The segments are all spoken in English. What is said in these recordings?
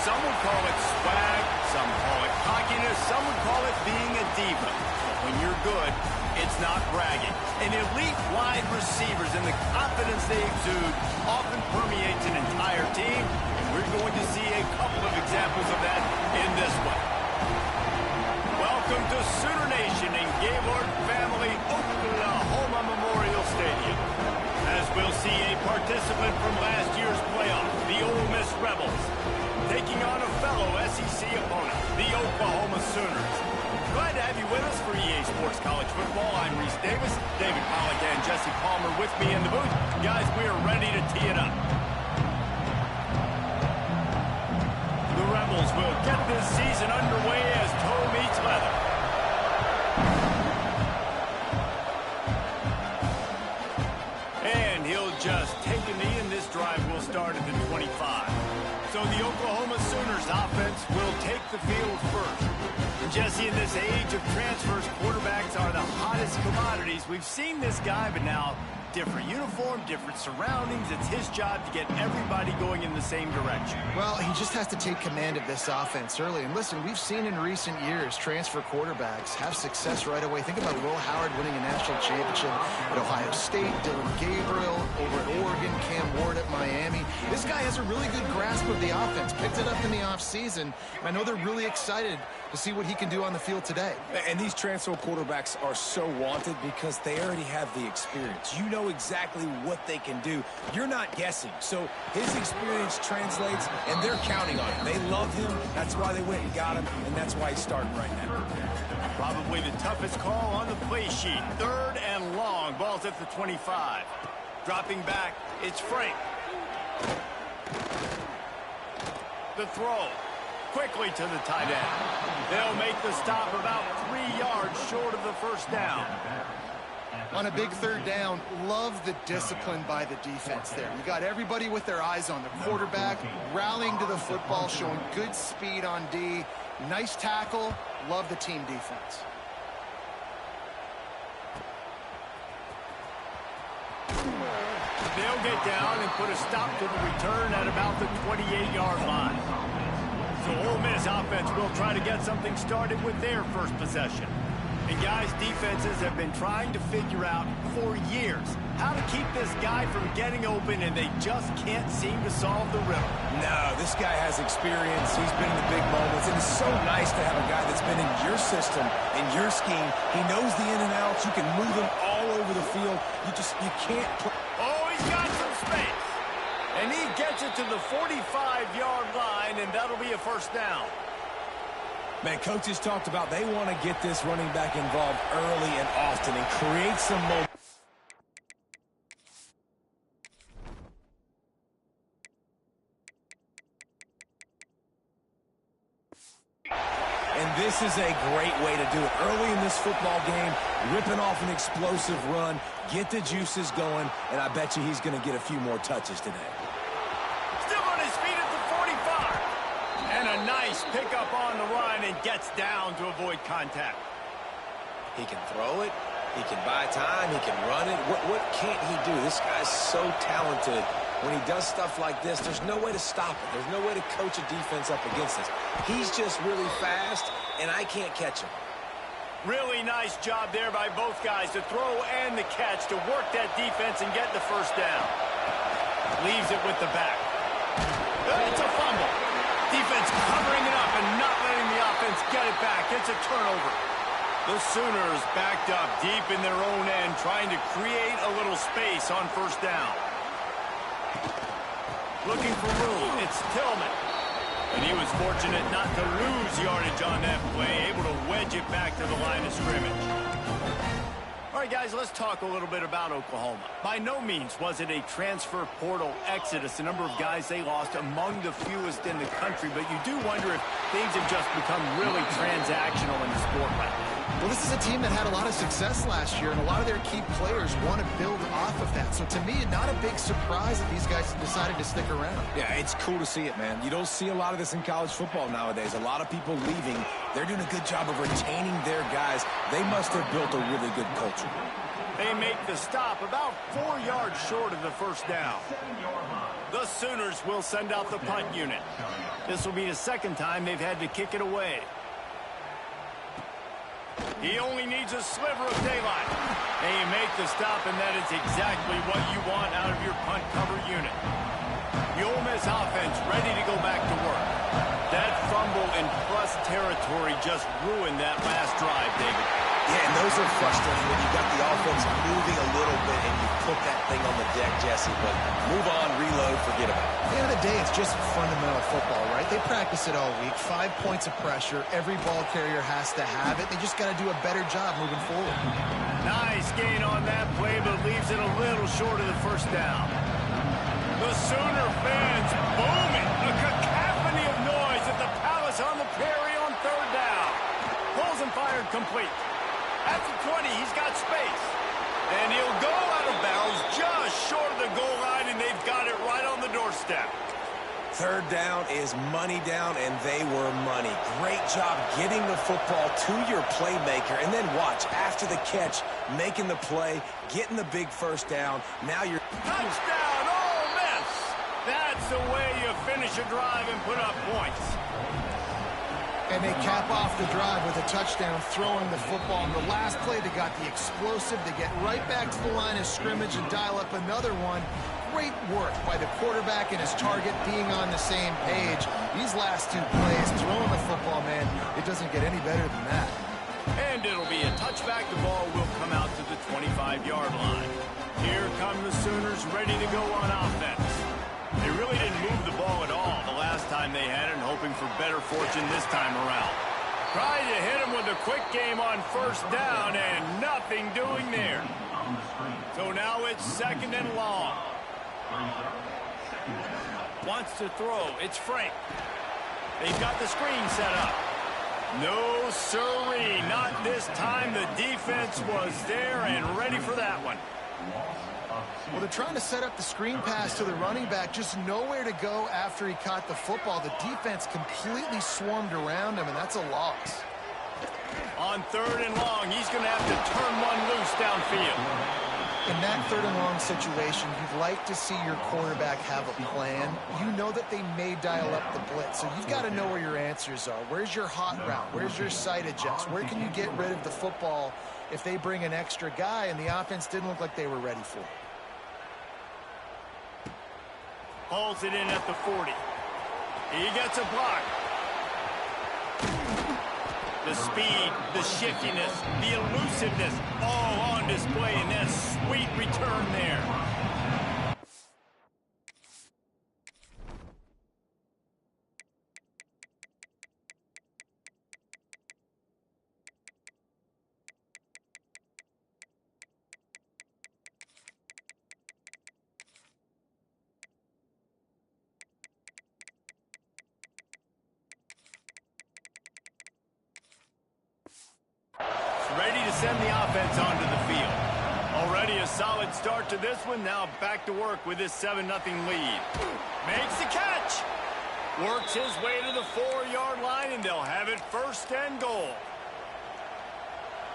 Some would call it swag, some call it cockiness, some would call it being a diva. But when you're good, it's not bragging. And elite wide receivers and the confidence they exude often permeates an entire team, and we're going to see a couple of examples of that in this one. Welcome to Sooner Nation in Gaylord Family Oklahoma Memorial Stadium. As we'll see a participant from last year's playoff, the Ole Miss Rebels, taking on a fellow SEC opponent, the Oklahoma Sooners. Glad to have you with us for EA Sports College Football. I'm Reese Davis, David Pollack and Jesse Palmer with me in the booth. Guys, we are ready to tee it up. The Rebels will get this season underway as toe meets leather. And he'll just take a knee, and this drive will start at the 25. So the Oklahoma Sooners offense will take the field first. And Jesse, in this age of transfers, quarterbacks are the hottest commodities. We've seen this guy, but now different uniform, different surroundings. It's his job to get everybody going in the same direction. Well, he just has to take command of this offense early. And listen, we've seen in recent years transfer quarterbacks have success right away. Think about Will Howard winning a national championship at Ohio State, Dylan Gabriel over at Oregon, Cam Ward at Miami. This guy has a really good grasp of the offense, picked it up in the offseason. I know they're really excited to see what he can do on the field today. And these transfer quarterbacks are so wanted because they already have the experience. You know exactly what they can do. You're not guessing. So his experience translates, and they're counting on him. They love him. That's why they went and got him, and that's why he's starting right now. Probably the toughest call on the play sheet. 3rd and long. Ball's at the 25. Dropping back, it's Frank. The throw. Quickly to the tight end. They'll make the stop about 3 yards short of the first down. On a big 3rd down, love the discipline by the defense there. You got everybody with their eyes on the quarterback, rallying to the football, showing good speed on D. Nice tackle. Love the team defense. They'll get down and put a stop to the return at about the 28-yard line. So Ole Miss offense will try to get something started with their first possession. And guys, defenses have been trying to figure out for years how to keep this guy from getting open, and they just can't seem to solve the riddle. No, this guy has experience. He's been in the big moments, and it's so nice to have a guy that's been in your system, in your scheme. He knows the in and outs. You can move him all over the field. You can't play. Oh, he's got some space. And he gets it to the 45-yard line, and that'll be a first down. Man, coaches talked about they want to get this running back involved early and often and create some momentum. And this is a great way to do it. Early in this football game, ripping off an explosive run, get the juices going, and I bet you he's going to get a few more touches today. Still on his feet at the 45. And a nice pickup on the run, and gets down to avoid contact. He can throw it. He can buy time. He can run it. What can't he do? This guy's so talented. When he does stuff like this, there's no way to stop it. There's no way to coach a defense up against this. He's just really fast, and I can't catch him. Really nice job there by both guys to throw and the catch to work that defense and get the first down. Leaves it with the back. It's a fumble. Defense covering it up and not letting the offense get it back. It's a turnover. The Sooners backed up deep in their own end, trying to create a little space on first down. Looking for room, it's Tillman. And he was fortunate not to lose yardage on that play, able to wedge it back to the line of scrimmage. All right, guys, let's talk a little bit about Oklahoma. By no means was it a transfer portal exodus. The number of guys they lost among the fewest in the country, but you do wonder if things have just become really transactional in the sport right now. Well, this is a team that had a lot of success last year, and a lot of their key players want to build off of that. So to me, not a big surprise that these guys decided to stick around. Yeah, it's cool to see it, man. You don't see a lot of this in college football nowadays. A lot of people leaving. They're doing a good job of retaining their guys. They must have built a really good culture. They make the stop about 4 yards short of the first down. The Sooners will send out the punt unit. This will be the second time they've had to kick it away. He only needs a sliver of daylight. They make the stop, and that is exactly what you want out of your punt cover unit. The Ole Miss offense ready to go back to work. That fumble in plus territory just ruined that last drive, David. Yeah, and those are frustrating when you got the offense moving a little bit and you put that thing on the deck, Jesse. But move on, reload, forget about it. At the end of the day, it's just fundamental football, right? They practice it all week. 5 points of pressure. Every ball carrier has to have it. They just got to do a better job moving forward. Nice gain on that play, but leaves it a little short of the first down. The Sooner fans booming. A cacophony of noise at the Palace on the Prairie on third down. Pulls and fired complete. At the 20, he's got space. And he'll go out of bounds just short of the goal line, and they've got it right on the doorstep. Third down is money down, and they were money. Great job getting the football to your playmaker, and then watch, after the catch, making the play, getting the big first down. Now you're... Touchdown, Ole Miss! That's the way you finish a drive and put up points. And they cap off the drive with a touchdown, throwing the football. On the last play, they got the explosive to get right back to the line of scrimmage and dial up another one. Great work by the quarterback and his target being on the same page. These last 2 plays, throwing the football, man, it doesn't get any better than that. And it'll be a touchback. The ball will come out to the 25-yard line. Here come the Sooners ready to go on offense. They really didn't move the ball at all the last time they had it, and hoping for better fortune this time around. Tried to hit him with a quick game on first down, and nothing doing there. So now it's second and long. Wants to throw. It's Frank. They've got the screen set up. No siree, not this time. The defense was there and ready for that one. Well, they're trying to set up the screen pass to the running back, just nowhere to go after he caught the football. The defense completely swarmed around him, and that's a loss. On third and long, he's going to have to turn one loose downfield. In that third and long situation, you'd like to see your quarterback have a plan. You know that they may dial up the blitz, so you've got to know where your answers are. Where's your hot route? Where's your sight adjust? Where can you get rid of the football if they bring an extra guy? And the offense didn't look like they were ready for it. Hauls it in at the 40. He gets a block. The speed, the shiftiness, the elusiveness, all on display in that sweet return there. Ready to send the offense onto the field. Already a solid start to this one. Now back to work with this 7-0 lead. Makes the catch. Works his way to the 4-yard line, and they'll have it first and goal.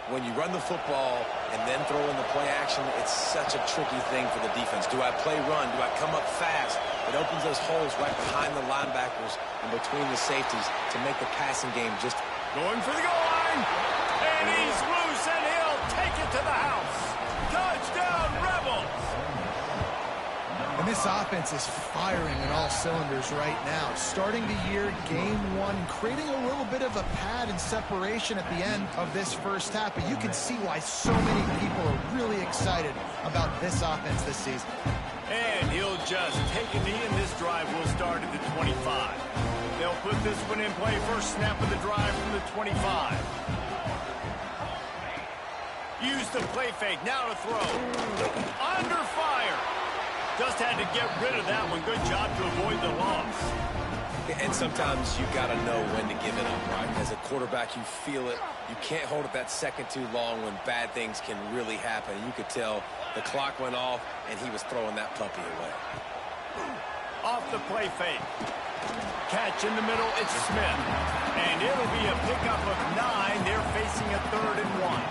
When you run the football and then throw in the play action, it's such a tricky thing for the defense. Do I play run? Do I come up fast? It opens those holes right behind the linebackers and between the safeties to make the passing game just... Going for the goal line. And he's loose, and he'll take it to the house. Touchdown, Rebels! And this offense is firing on all cylinders right now. Starting the year, game 1, creating a little bit of a pad and separation at the end of this first half. But you can see why so many people are really excited about this offense this season. And he'll just take a knee, and this drive will start at the 25. They'll put this one in play. First snap of the drive from the 25. Use the play fake. Now to throw. Under fire. Just had to get rid of that one. Good job to avoid the loss. And sometimes you got to know when to give it up, right? As a quarterback, you feel it. You can't hold it that second too long when bad things can really happen. You could tell the clock went off, and he was throwing that puppy away. Off the play fake. Catch in the middle, it's Smith. And it'll be a pickup of 9. They're facing a 3rd and 1.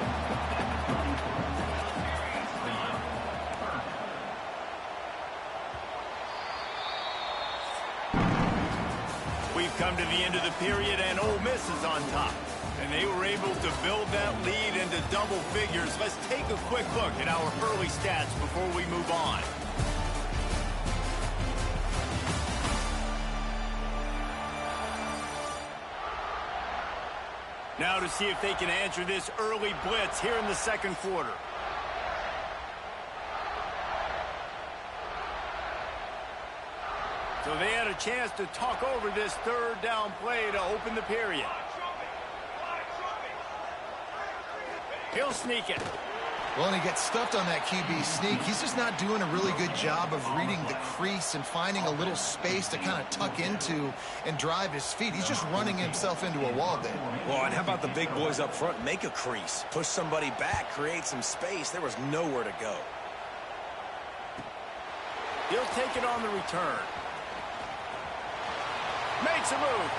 we've come to the end of the period, and Ole Miss is on top. And they were able to build that lead into double figures. Let's take a quick look at our early stats before we move on. Now to see if they can answer this early blitz here in the second quarter. So they had a chance to talk over this third down play to open the period. He'll sneak it. Well, and he gets stuffed on that QB sneak. He's just not doing a really good job of reading the crease and finding a little space to kind of tuck into and drive his feet. He's just running himself into a wall there. Well, and how about the big boys up front? Make a crease. Push somebody back. Create some space. There was nowhere to go. He'll take it on the return. Makes a move.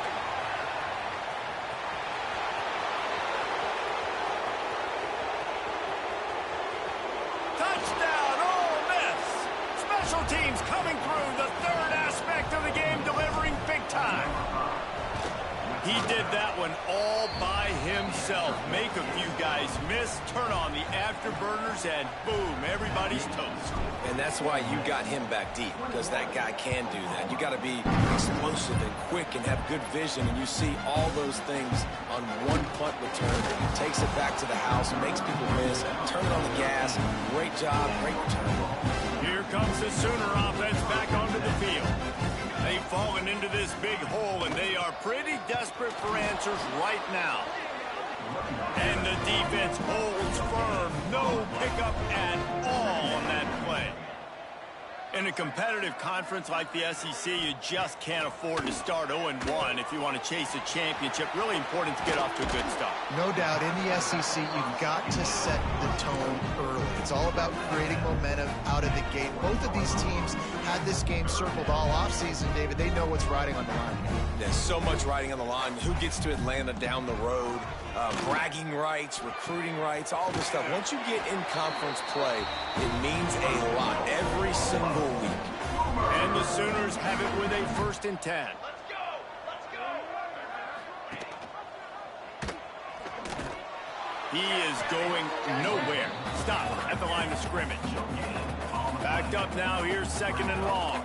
Touchdown, Ole Miss. Special teams coming through. The third aspect of the game, delivering big time. He did that one all by himself. Make a few guys miss, turn on the afterburners, and boom, everybody's toast. And that's why you got him back deep, because that guy can do that. You got to be explosive and quick and have good vision, and you see all those things on one punt return. He takes it back to the house, makes people miss, turn it on the gas. Great job, great return. Here comes the Sooner offense back onto the field. They've fallen into this big hole, and they are pretty desperate for answers right now. And the defense holds firm. No pickup at all on that play. In a competitive conference like the SEC, you just can't afford to start 0-1 if you want to chase a championship. Really important to get off to a good start. No doubt, in the SEC, you've got to set the tone early. It's all about creating momentum out of the gate. Both of these teams had this game circled all offseason, David. They know what's riding on the line. There's so much riding on the line. Who gets to Atlanta down the road? Bragging rights, recruiting rights, all this stuff. Once you get in conference play, it means a lot every single week. And the Sooners have it with a 1st and 10. He is going nowhere. Stop at the line of scrimmage. Backed up now. Here's 2nd and long.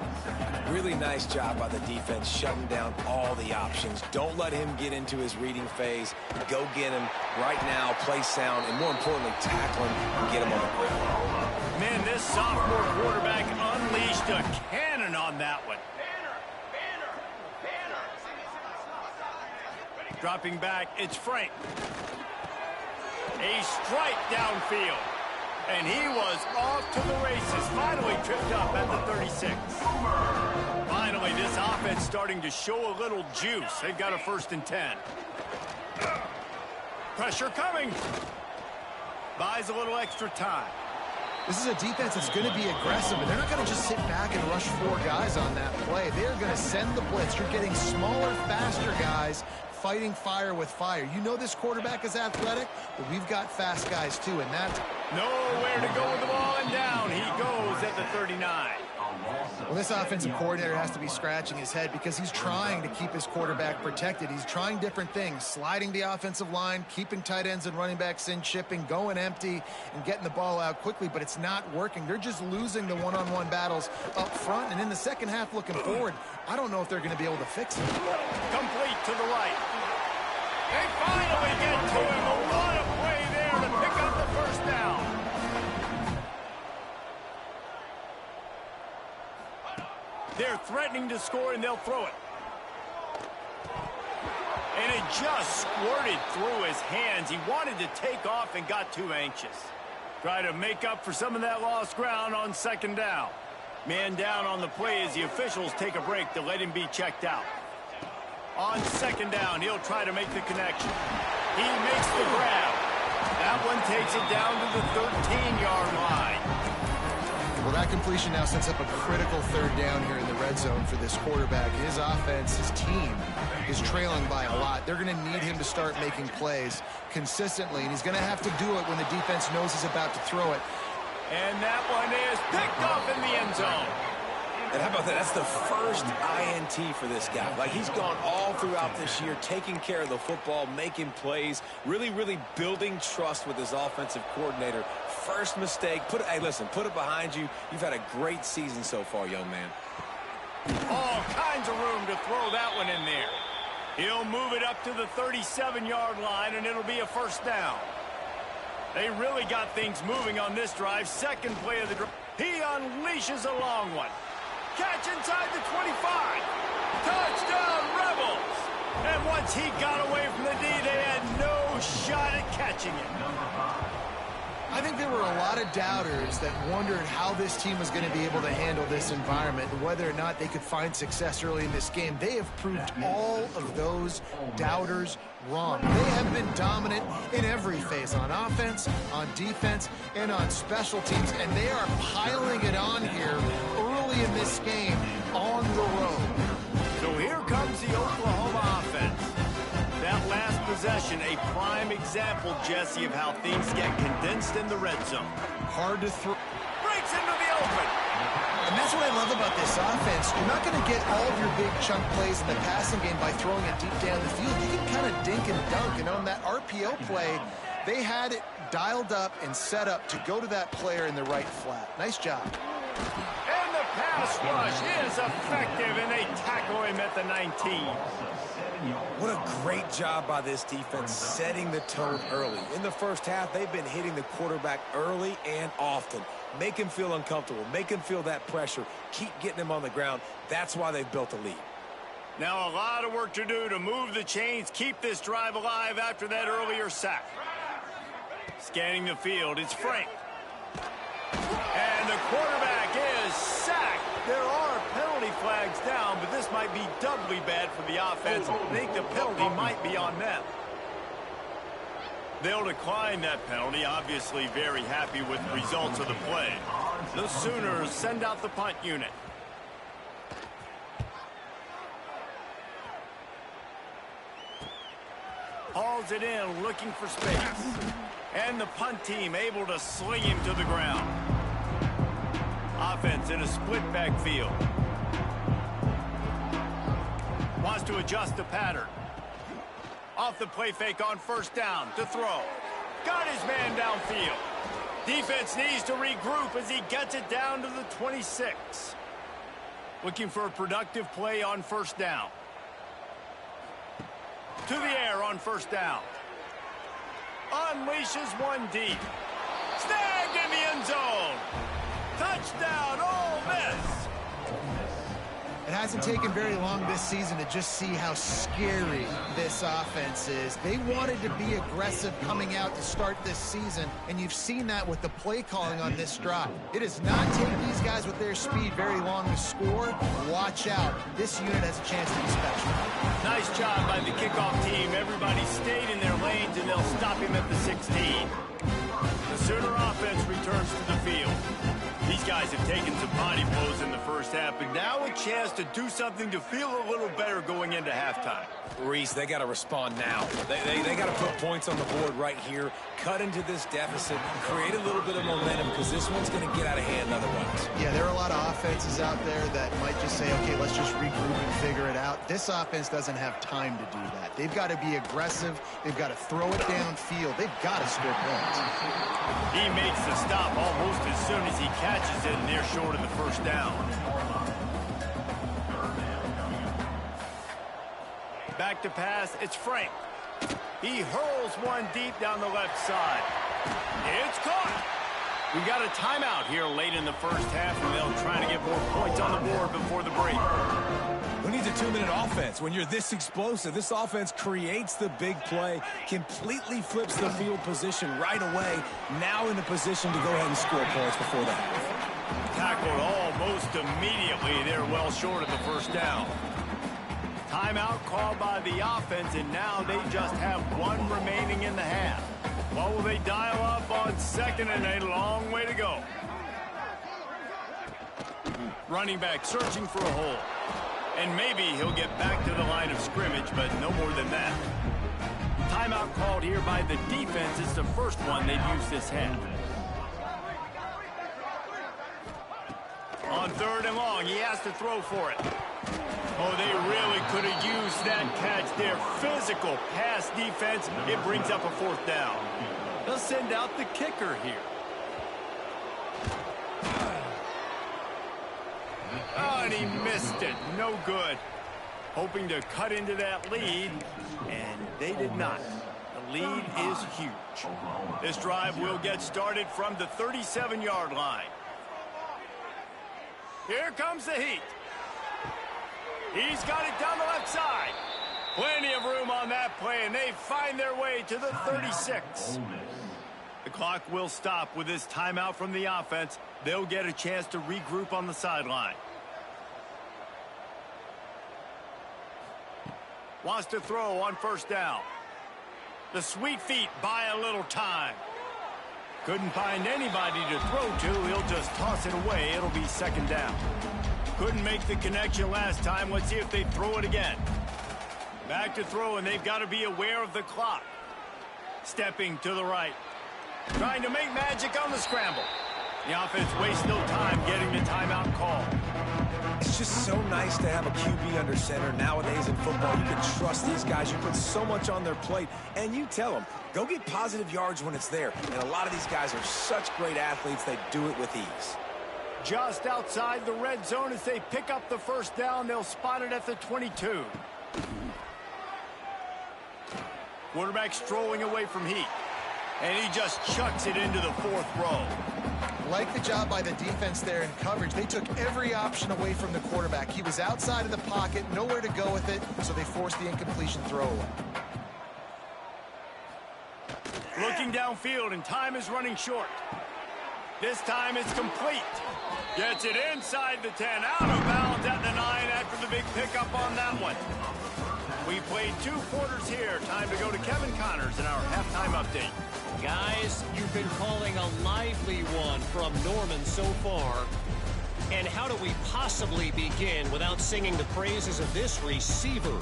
Really nice job by the defense shutting down all the options. Don't let him get into his reading phase. Go get him right now, play sound, and more importantly, tackle him and get him on the ground. Man, this sophomore quarterback unleashed a cannon on that one. Dropping back, it's Frank. A strike downfield. And he was off to the races. Finally tripped up at the 36. Finally, this offense starting to show a little juice. They've got a 1st and 10. Pressure coming. Buys a little extra time. This is a defense that's going to be aggressive, and they're not going to just sit back and rush 4 guys on that play. They're going to send the blitz. You're getting smaller, faster guys fighting fire with fire. You know this quarterback is athletic, but we've got fast guys too, and that's nowhere to go with the ball, and down he goes at the 39. Well, this offensive coordinator has to be scratching his head because he's trying to keep his quarterback protected. He's trying different things, sliding the offensive line, keeping tight ends and running backs in, chipping, going empty, and getting the ball out quickly, but it's not working. They're just losing the one-on-one battles up front, and in the second half looking forward, I don't know if they're going to be able to fix it. Complete to the right. They finally get to him. A lot of play there to pick up the 1st down. They're threatening to score, and they'll throw it. And it just squirted through his hands. He wanted to take off and got too anxious. Try to make up for some of that lost ground on 2nd down. Man down on the play as the officials take a break to let him be checked out. On 2nd down, he'll try to make the connection. He makes the grab. That one takes it down to the 13-yard line. Well, that completion now sets up a critical 3rd down here in the red zone for this quarterback. His offense, his team, is trailing by a lot. They're going to need him to start making plays consistently, and he's going to have to do it when the defense knows he's about to throw it. And that one is picked off in the end zone. And how about that? That's the first INT for this guy. Like, he's gone all throughout this year, taking care of the football, making plays, really, really building trust with his offensive coordinator. First mistake. Hey, listen, put it behind you. You've had a great season so far, young man. All kinds of room to throw that one in there. He'll move it up to the 37-yard line, and it'll be a first down. They really got things moving on this drive. Second play of the drive. He unleashes a long one. Catch inside the 25. Touchdown, Rebels. And once he got away from the D, they had no shot at catching it. I think there were a lot of doubters that wondered how this team was going to be able to handle this environment and whether or not they could find success early in this game. They have proved all of those doubters wrong. They have been dominant in every phase, on offense, on defense, and on special teams, and they are piling it on here early in this game on the road. So here comes the Oklahoma offense. That last possession, a prime example, Jesse, of how things get condensed in the red zone. Hard to throw. Breaks into the open. And that's what I love about this offense. You're not going to get all of your big chunk plays in the passing game by throwing it deep down the field. You can kind of dink and dunk. And on that RPO play, they had it dialed up and set up to go to that player in the right flat. Nice job. And the pass rush is effective, and they tackle him at the 19. What a great job by this defense setting the tone early. In the first half, they've been hitting the quarterback early and often. Make him feel uncomfortable. Make him feel that pressure. Keep getting him on the ground. That's why they've built a lead. Now a lot of work to do to move the chains, keep this drive alive after that earlier sack. Scanning the field, it's Frank. And the quarterback is sacked. There are penalty flags down, but this might be doubly bad for the offense. I think the penalty might be on them. They'll decline that penalty, obviously very happy with the results of the play. The Sooners send out the punt unit. Hauls it in, looking for space. And the punt team able to sling him to the ground. Offense in a split backfield. Wants to adjust the pattern. Off the play fake on first down to throw. Got his man downfield. Defense needs to regroup as he gets it down to the 26. Looking for a productive play on first down. To the air on first down. Unleashes one deep. Snagged in the end zone. Touchdown, Ole Miss. It hasn't taken very long this season to just see how scary this offense is. They wanted to be aggressive coming out to start this season, and you've seen that with the play calling on this drive. It does not take these guys with their speed very long to score. Watch out. This unit has a chance to be special. Nice job by the kickoff team. Everybody stayed in their lanes, and they'll stop him at the 16. The Sooner offense returns to the field. These guys have taken some body blows in the first half, but now a chance to do something to feel a little better going into halftime. Reese, they got to respond now. They got to put points on the board right here, cut into this deficit, create a little bit of momentum, because this one's going to get out of hand otherwise. Yeah, there are a lot of offenses out there that might just say, okay, let's just regroup and figure it out. This offense doesn't have time to do that. They've got to be aggressive. They've got to throw it downfield. They've got to score points. He makes the stop almost as soon as he catches it, and they're short of the first down. Back to pass, it's Frank. He hurls one deep down the left side. It's caught. We got a timeout here late in the first half, and they'll try to get more points on the board before the break. Who needs a 2-minute offense when you're this explosive? This offense creates the big play, completely flips the field position right away, now in a position to go ahead and score points before the half. Tackled almost immediately. They're well short of the first down. Timeout called by the offense, and now they just have one remaining in the half. What will they dial up on second, and a long way to go? Running back searching for a hole. And maybe he'll get back to the line of scrimmage, but no more than that. Timeout called here by the defense. It's the first one they've used this half. On 3rd and long, he has to throw for it. Oh, they really could have used that catch there. Physical pass defense. It brings up a 4th down. They'll send out the kicker here. Oh, and he missed it. No good. Hoping to cut into that lead, and they did not. The lead is huge. This drive will get started from the 37-yard line. Here comes the heat. He's got it down the left side. Plenty of room on that play, and they find their way to the 36. The clock will stop with this timeout from the offense. They'll get a chance to regroup on the sideline. Wants to throw on 1st down. The sweet feet buy a little time. Couldn't find anybody to throw to. He'll just toss it away. It'll be 2nd down. Couldn't make the connection last time. Let's see if they throw it again. Back to throw, and they've got to be aware of the clock. Stepping to the right. Trying to make magic on the scramble. The offense wastes no time getting the timeout call. It's just so nice to have a QB under center. Nowadays in football, you can trust these guys. You put so much on their plate, and you tell them, go get positive yards when it's there. And a lot of these guys are such great athletes, they do it with ease. Just outside the red zone as they pick up the 1st down. They'll spot it at the 22. Quarterback strolling away from heat. And he just chucks it into the 4th row. Like the job by the defense there in coverage. They took every option away from the quarterback. He was outside of the pocket, nowhere to go with it, so they forced the incompletion throwaway. Looking downfield, and time is running short. This time it's complete. Gets it inside the 10, out of bounds at the 9 after the big pickup on that one. We played 2 quarters here. Time to go to Kevin Connors in our halftime update. Guys, you've been calling a lively one from Norman so far. And how do we possibly begin without singing the praises of this receiver?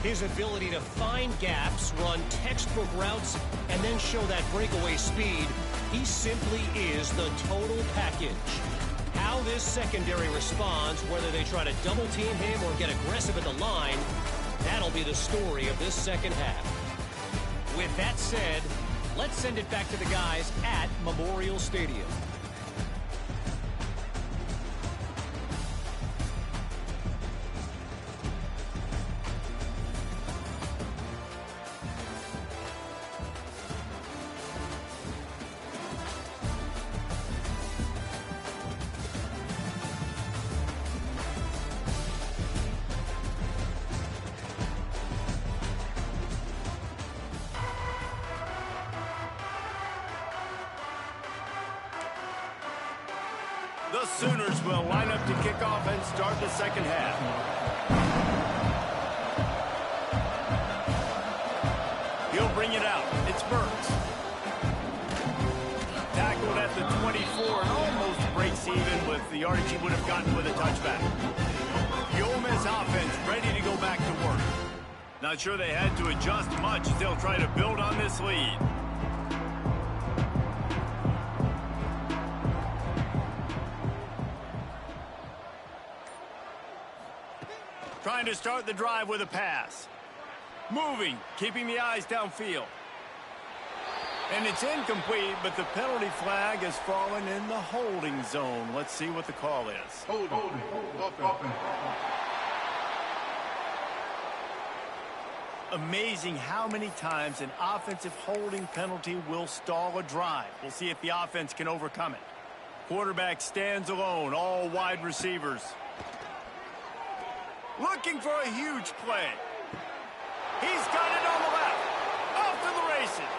His ability to find gaps, run textbook routes, and then show that breakaway speed. He simply is the total package. How this secondary responds, whether they try to double team him or get aggressive at the line, that'll be the story of this 2nd half. With that said, let's send it back to the guys at Memorial Stadium. The Sooners will line up to kick off and start the 2nd half. He'll bring it out. It's Burks. Tackled at the 24 and almost breaks even with the yardage he would have gotten with a touchback. The Ole Miss offense ready to go back to work. Not sure they had to adjust much as they'll try to build on this lead. Trying to start the drive with a pass. Moving, keeping the eyes downfield. And it's incomplete, but the penalty flag has fallen in the holding zone. Let's see what the call is. Holding. Amazing how many times an offensive holding penalty will stall a drive. We'll see if the offense can overcome it. Quarterback stands alone, all wide receivers. Looking for a huge play. He's got it on the left. Off to the races.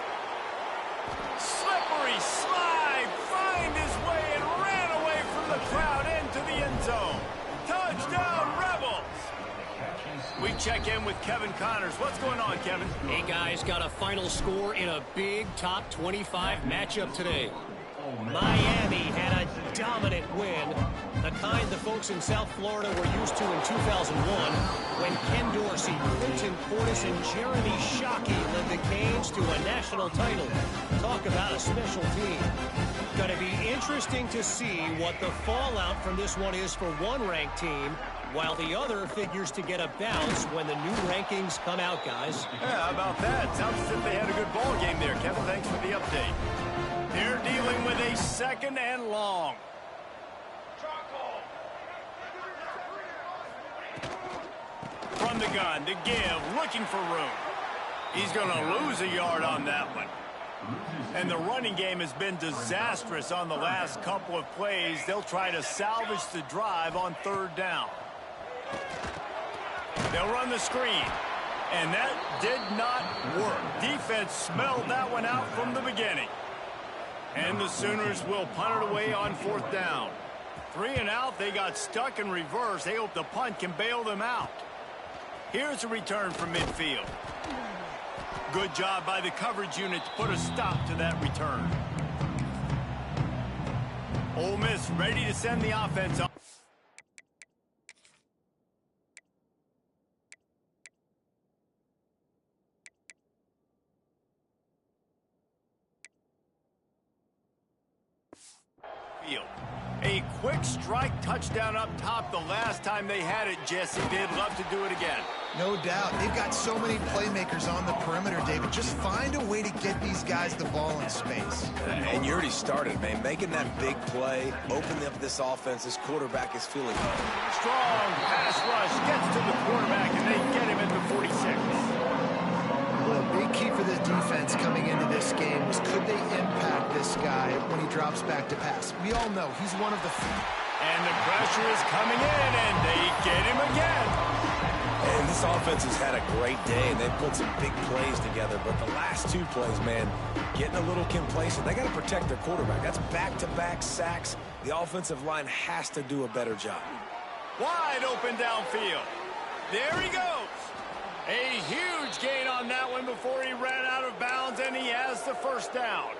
Slippery slide. Find his way and ran away from the crowd into the end zone. Touchdown, Rebels. We check in with Kevin Connors. What's going on, Kevin? Hey, guys, got a final score in a big top 25 matchup today. Miami had a dominant win, the kind the folks in South Florida were used to in 2001 when Ken Dorsey, Quentin Portis, and Jeremy Shockey led the Canes to a national title. Talk about a special team. Going to be interesting to see what the fallout from this one is for one ranked team, while the other figures to get a bounce when the new rankings come out, guys. Yeah, how about that? Sounds as if they had a good ball game there. Kevin, thanks for the update. They're dealing with a 2nd and long. From the gun, to give, looking for room. He's going to lose a yard on that one. And the running game has been disastrous on the last couple of plays. They'll try to salvage the drive on 3rd down. They'll run the screen. And that did not work. Defense smelled that one out from the beginning. And the Sooners will punt it away on 4th down. 3 and out, they got stuck in reverse. They hope the punt can bail them out. Here's a return from midfield. Good job by the coverage unit to put a stop to that return. Ole Miss ready to send the offense up. A quick strike touchdown up top the last time they had it, Jesse. They'd love to do it again. No doubt. They've got so many playmakers on the perimeter, David. Just find a way to get these guys the ball in space. And you already started, man. Making that big play, opening up this offense. This quarterback is feeling good. Strong pass rush gets to the quarterback, and they get him at the 46. Well, a big key for this defense coming into this game was could they impact this guy when he drops back to pass. We all know he's one of the few. And the pressure is coming in, and they get him again. And this offense has had a great day, and they've put some big plays together. But the last 2 plays, man, getting a little complacent. They got to protect their quarterback. That's back-to-back sacks. The offensive line has to do a better job. Wide open downfield. There he goes. A huge gain on that one before he ran out of bounds, and he has the 1st down.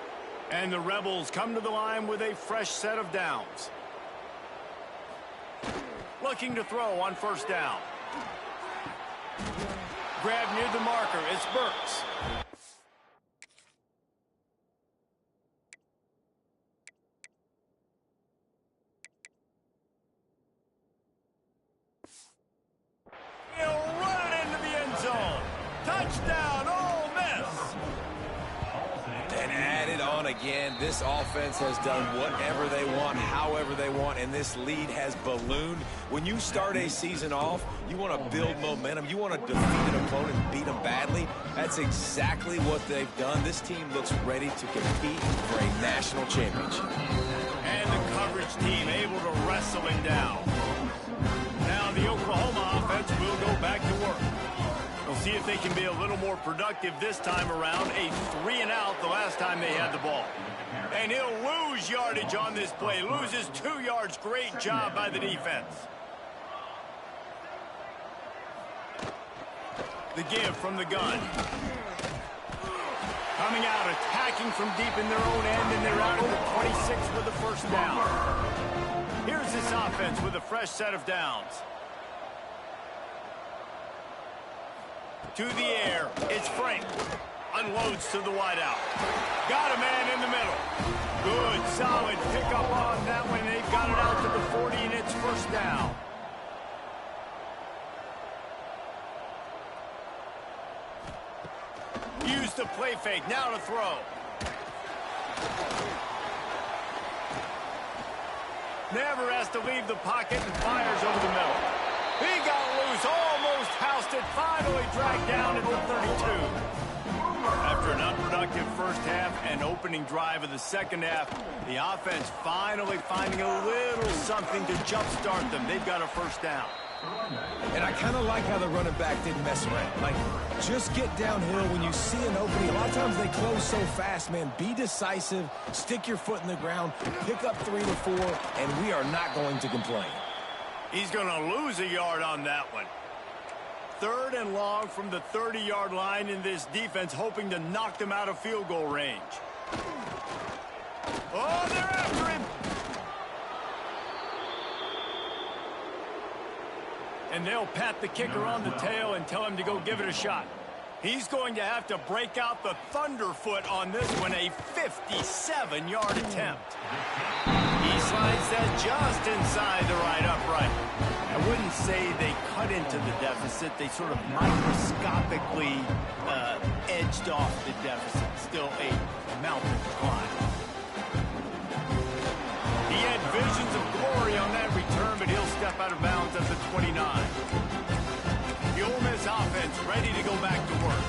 And the Rebels come to the line with a fresh set of downs. Looking to throw on 1st down. Grab near the marker. It's Burks. He'll run it into the end zone. Touchdown, Ole Miss. And add it on again. This offense has done whatever they want, however they want, and this lead has ballooned. When you start a season off, you want to build momentum. You want to defeat an opponent and beat them badly. That's exactly what they've done. This team looks ready to compete for a national championship. And the coverage team able to wrestle him down. Now the Oklahoma offense will go back to work. We'll see if they can be a little more productive this time around. A 3 and out the last time they had the ball. And he'll lose yardage on this play. Loses 2 yards. Great job by the defense. The give from the gun. Coming out, attacking from deep in their own end, and they're out at the 26 with the 1st down. Here's this offense with a fresh set of downs. To the air, it's Frank. Unloads to the wideout. Got a man in the middle. Good, solid pickup on that one. They've got it out to the 40, and it's 1st down. Use the play fake, now to throw. Never has to leave the pocket and fires over the middle. He got loose, almost housed it, finally dragged down at the 32. After an unproductive first half and opening drive of the second half, the offense finally finding a little something to jumpstart them. They've got a 1st down. And I kind of like how the running back didn't mess around. Like, just get downhill when you see an opening. A lot of times they close so fast, man. Be decisive, stick your foot in the ground, pick up 3 to 4, and we are not going to complain. He's going to lose a yard on that one. 3rd and long from the 30-yard line, in this defense hoping to knock them out of field goal range. Oh, they're after him. And they'll pat the kicker on the tail and tell him to go give it a shot. He's going to have to break out the thunderfoot on this one, a 57-yard attempt. He slides that just inside the right upright. I wouldn't say they cut into the deficit. They sort of microscopically edged off the deficit. Still a mountain to climb. He had visions of glory on that return, but he'll step out of bounds at the 29. The Ole Miss offense ready to go back to work.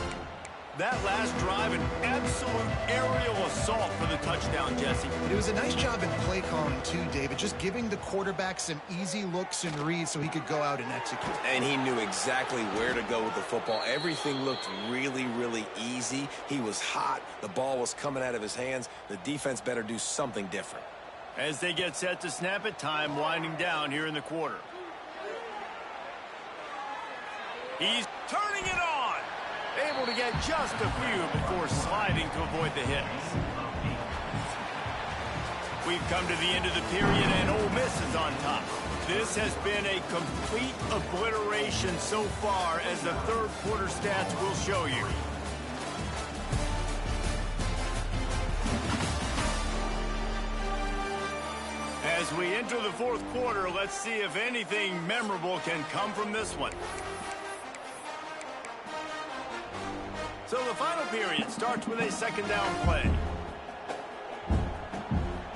That last drive, an absolute aerial assault for the touchdown, Jesse. It was a nice job in play calling, too, David, just giving the quarterback some easy looks and reads so he could go out and execute. And he knew exactly where to go with the football. Everything looked really, really easy. He was hot. The ball was coming out of his hands. The defense better do something different. As they get set to snap it, time winding down here in the quarter. He's turning it on. Able to get just a few before sliding to avoid the hits. We've come to the end of the period, and Ole Miss is on top. This has been a complete obliteration so far, as the third quarter stats will show you. As we enter the fourth quarter, let's see if anything memorable can come from this one. So the final period starts with a second down play.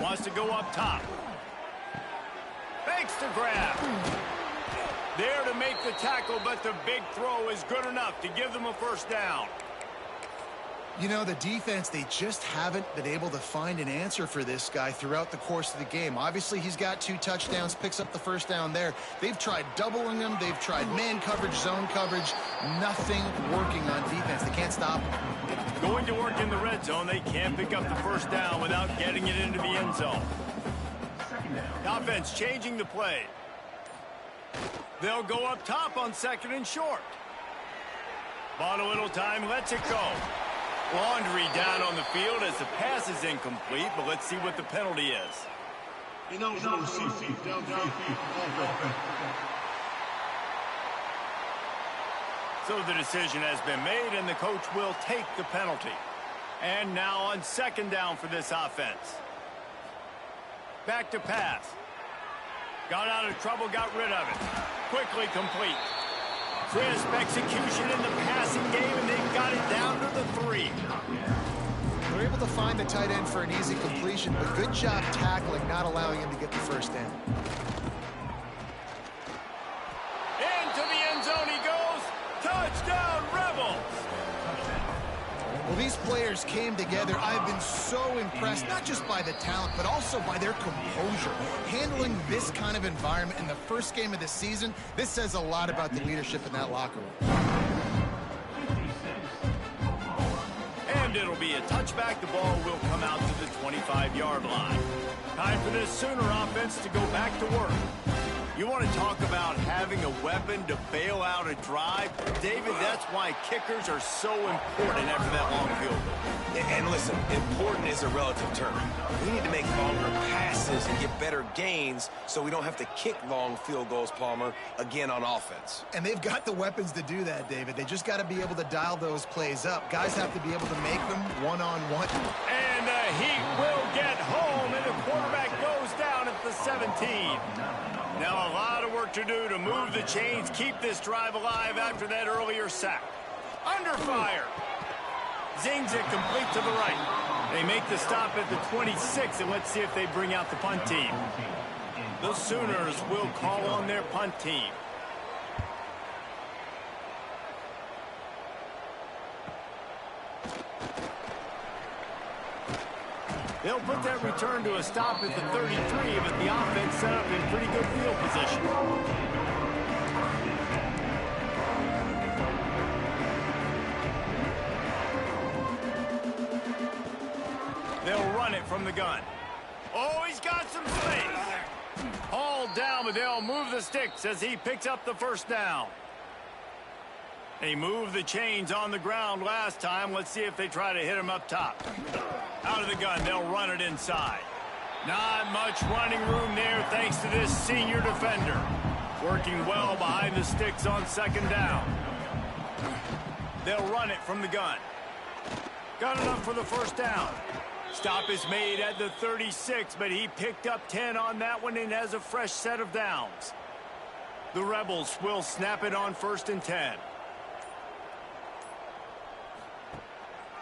Wants to go up top. Fakes the grab. There to make the tackle, but the big throw is good enough to give them a first down. You know, the defense, they just haven't been able to find an answer for this guy throughout the course of the game. Obviously, he's got 2 touchdowns, picks up the first down there. They've tried doubling him. They've tried man coverage, zone coverage. Nothing working on defense. They can't stop him. Going to work in the red zone. They can't pick up the first down without getting it into the end zone. The offense changing the play. They'll go up top on second and short. Bought a little time, lets it go. Laundry down on the field as the pass is incomplete, but let's see what the penalty is. So the decision has been made, and the coach will take the penalty. And now on second down for this offense. Back to pass. Got out of trouble, got rid of it. Quickly complete. Crisp execution in the passing game, and they've got it down to the 3. They're able to find the tight end for an easy completion, but good job tackling, not allowing him to get the first down. Into the end zone he goes. Touchdown, Rebels! Well, these players came together. I've been so impressed, not just by the talent, but also by their composure. Handling this kind of environment in the first game of the season, this says a lot about the leadership in that locker room. And it'll be a touchback. The ball will come out to the 25-yard line. Time for this Sooner offense to go back to work. You want to talk about having a weapon to bail out a drive? David, that's why kickers are so important after that long field goal. And listen, important is a relative term. We need to make longer passes and get better gains so we don't have to kick long field goals, Palmer, again on offense. And they've got the weapons to do that, David. They just got to be able to dial those plays up. Guys have to be able to make them one-on-one. And the Heat will get home, and the quarterback goes down at the 17. Now a lot of work to do to move the chains, keep this drive alive after that earlier sack. Under fire. Zings it complete to the right. They make the stop at the 26, and let's see if they bring out the punt team. The Sooners will call on their punt team. They'll put that return to a stop at the 33, but the offense set up in pretty good field position. They'll run it from the gun. Oh, he's got some space. Hauled down, but they'll move the sticks as he picks up the first down. They moved the chains on the ground last time. Let's see if they try to hit him up top. Out of the gun, they'll run it inside. Not much running room there thanks to this senior defender. Working well behind the sticks on second down. They'll run it from the gun. Got enough for the first down. Stop is made at the 36, but he picked up 10 on that one and has a fresh set of downs. The Rebels will snap it on 1st and 10.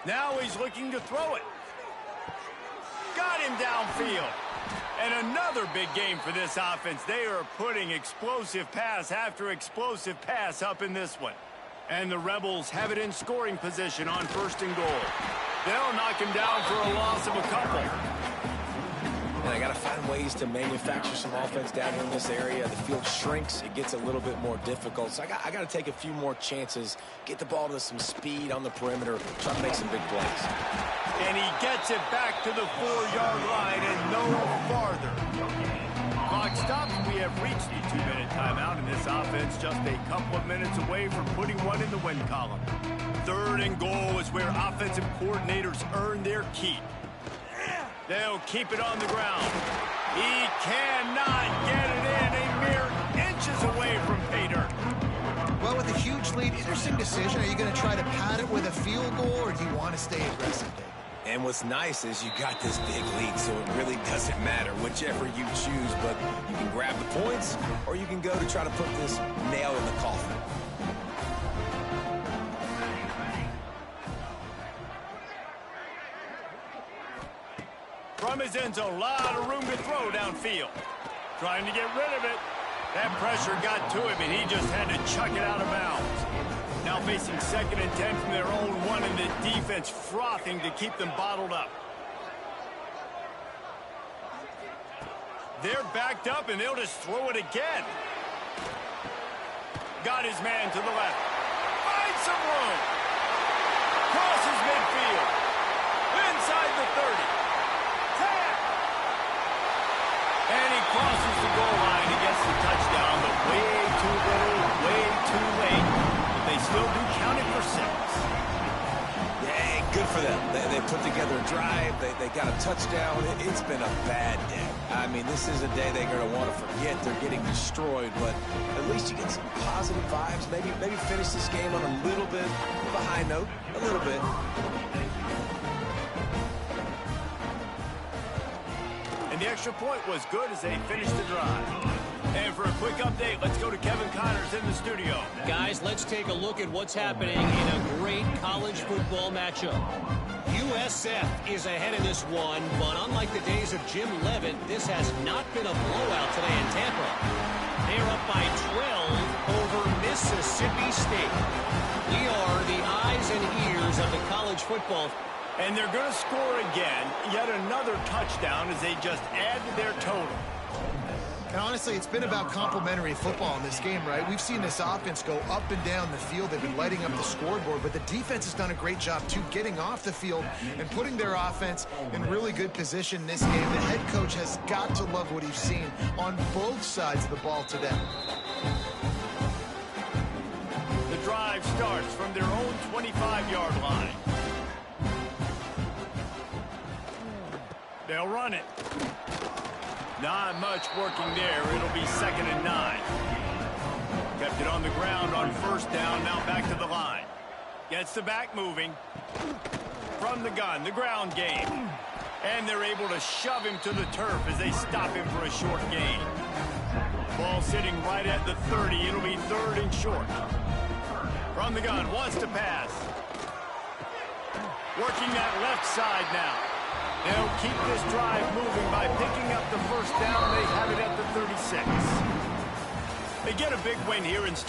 Now he's looking to throw it. Got him downfield. And another big game for this offense. They are putting explosive pass after explosive pass up in this one. And the Rebels have it in scoring position on 1st and goal. They'll knock him down for a loss of a couple. And I got to find ways to manufacture some offense down here in this area. The field shrinks. It gets a little bit more difficult. So I got to take a few more chances, get the ball to some speed on the perimeter, try to make some big plays. And he gets it back to the 4-yard line and no farther. Clock stops. We have reached the 2-minute timeout, and this offense just a couple of minutes away from putting one in the win column. 3rd and goal is where offensive coordinators earn their keep. They'll keep it on the ground. He cannot get it in, a mere inches away from pay dirt. Well, with a huge lead, interesting decision. Are you going to try to pad it with a field goal, or do you want to stay aggressive, David? And what's nice is you got this big lead, so it really doesn't matter whichever you choose, but you can grab the points, or you can go to try to put this nail in the coffin. From his end zone, a lot of room to throw downfield. Trying to get rid of it. That pressure got to him, and he just had to chuck it out of bounds. Now facing 2nd and 10 from their own 1, and the defense frothing to keep them bottled up. They're backed up, and they'll just throw it again. Got his man to the left. Finds some room. Crosses midfield. Inside the 30. 10. And he crosses the goal line and gets the touchdown, but way too little, way too late. They still do count it for 6. Yeah, good for them. They put together a drive. They got a touchdown. It's been a bad day. I mean, this is a day they're going to want to forget. They're getting destroyed, but at least you get some positive vibes. Maybe finish this game on a little bit of a high note. A little bit. And the extra point was good as they finished the drive. And for a quick update, let's go to Kevin Connors in the studio. Guys, let's take a look at what's happening in a great college football matchup. USF is ahead in this one, but unlike the days of Jim Leavitt, this has not been a blowout today in Tampa. They're up by 12 over Mississippi State. We are the eyes and ears of the college football. And they're going to score again, yet another touchdown as they just add to their total. And honestly, it's been about complementary football in this game, right? We've seen this offense go up and down the field. They've been lighting up the scoreboard, but the defense has done a great job, too, getting off the field and putting their offense in really good position in this game. The head coach has got to love what he's seen on both sides of the ball today. The drive starts from their own 25-yard line. They'll run it. Not much working there. It'll be 2nd and 9. Kept it on the ground on 1st down. Now back to the line. Gets the back moving. From the gun, the ground game. And they're able to shove him to the turf as they stop him for a short gain. Ball sitting right at the 30. It'll be 3rd and short. From the gun, wants to pass. Working that left side now. They'll keep this drive moving by picking up the 1st down. They have it at the 36. They get a big win here and start.